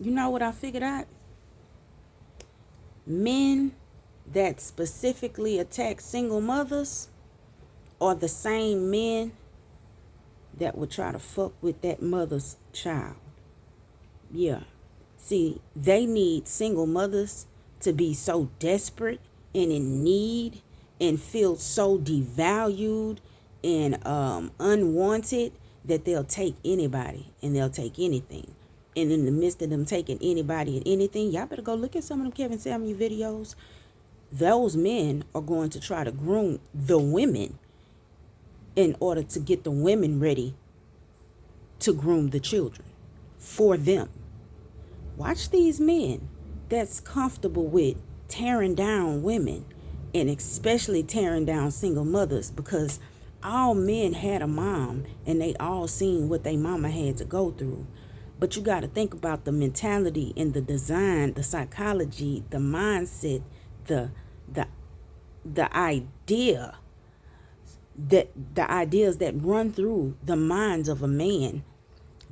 You know what I figured out? Men that specifically attack single mothers are the same men that would try to fuck with that mother's child. Yeah. See, they need single mothers to be so desperate and in need and feel so devalued and unwanted that they'll take anybody and they'll take anything. And in the midst of them taking anybody and anything, y'all better go look at some of them Kevin Samuel videos. Those men are going to try to groom the women in order to get the women ready to groom the children for them. Watch these men that's comfortable with tearing down women and especially tearing down single mothers, because all men had a mom and they all seen what they mama had to go through. But you got to think about the mentality and the design, the psychology, the mindset, the idea that the ideas that run through the minds of a man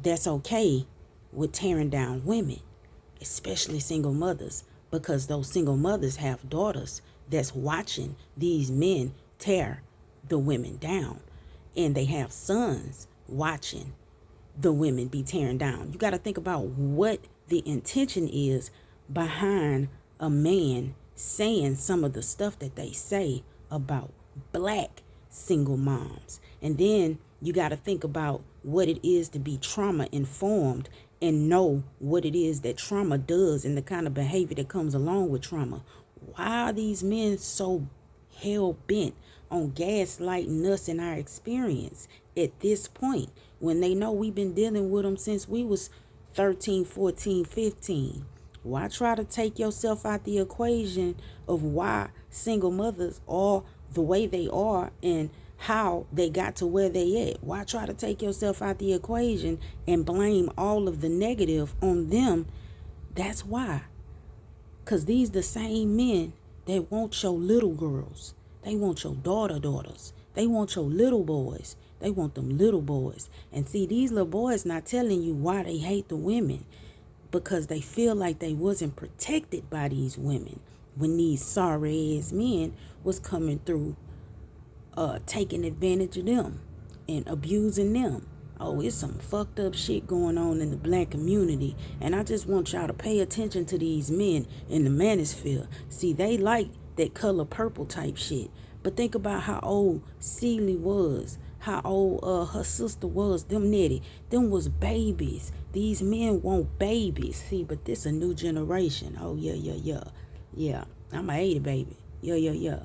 that's okay with tearing down women, especially single mothers, because those single mothers have daughters that's watching these men tear the women down, and they have sons watching the women be tearing down. You got to think about what the intention is behind a man saying some of the stuff that they say about black single moms. And then you got to think about what it is to be trauma informed and know what it is that trauma does and the kind of behavior that comes along with trauma. Why are these men so hell bent on gaslighting us in our experience at this point when they know we've been dealing with them since we was 13, 14, 15? Why try to take yourself out the equation of why single mothers are the way they are and how they got to where they at? Why try to take yourself out the equation and blame all of the negative on them? That's why. Because these the same men that want your little girls. They want your daughters. They want your little boys. They want them little boys. And see, these little boys not telling you why they hate the women, because they feel like they wasn't protected by these women when these sorry ass men was coming through taking advantage of them and abusing them. Oh, it's some fucked up shit going on in the black community, and I just want y'all to pay attention to these men in the manosphere. See, they like that color purple type shit, but think about how old Celie was, how old her sister was, them Nettie, them was babies. These men want babies. See, but this a new generation. Oh yeah, I'm a 80 baby. Yeah.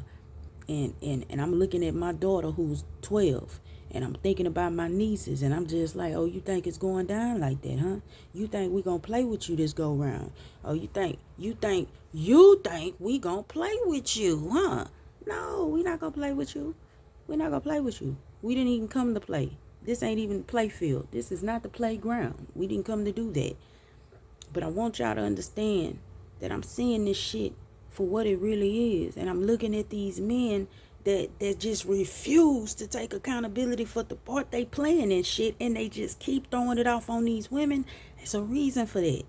And I'm looking at my daughter who's 12, and I'm thinking about my nieces, and I'm just like, oh, you think it's going down like that, huh? You think we gonna play with you this go round? Oh, you think we gonna play with you, huh? No, we not gonna play with you. We're not gonna play with you. We didn't even come to play. This ain't even the play field. This is not the playground. We didn't come to do that. But I want y'all to understand that I'm seeing this shit for what it really is. And I'm looking at these men that just refuse to take accountability for the part they playing in shit, and they just keep throwing it off on these women. There's a reason for that.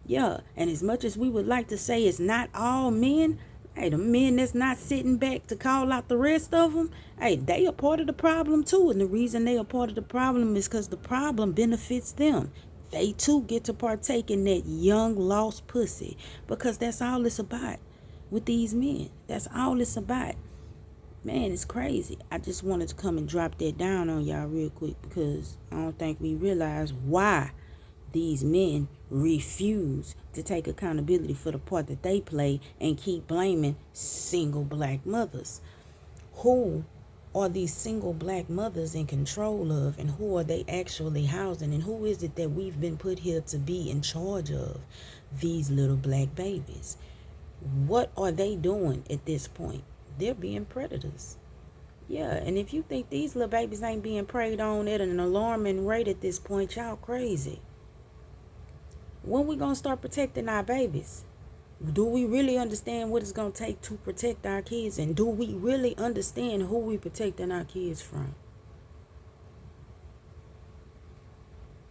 Yeah, and as much as we would like to say it's not all men, hey, the men that's not sitting back to call out the rest of them, hey, they are part of the problem too. And the reason they are part of the problem is because the problem benefits them. They too get to partake in that young lost pussy, because that's all it's about with these men. That's all it's about. Man, it's crazy. I just wanted to come and drop that down on y'all real quick, because I don't think we realize why these men refuse to take accountability for the part that they play and keep blaming single black mothers. Who are these single black mothers in control of, and who are they actually housing, and who is it that we've been put here to be in charge of these little black babies? What are they doing at this point? They're being predators. Yeah, and if you think these little babies ain't being preyed on at an alarming rate at this point, y'all crazy. When we gonna start protecting our babies? Do we really understand what it's gonna take to protect our kids? And do we really understand who we protecting our kids from?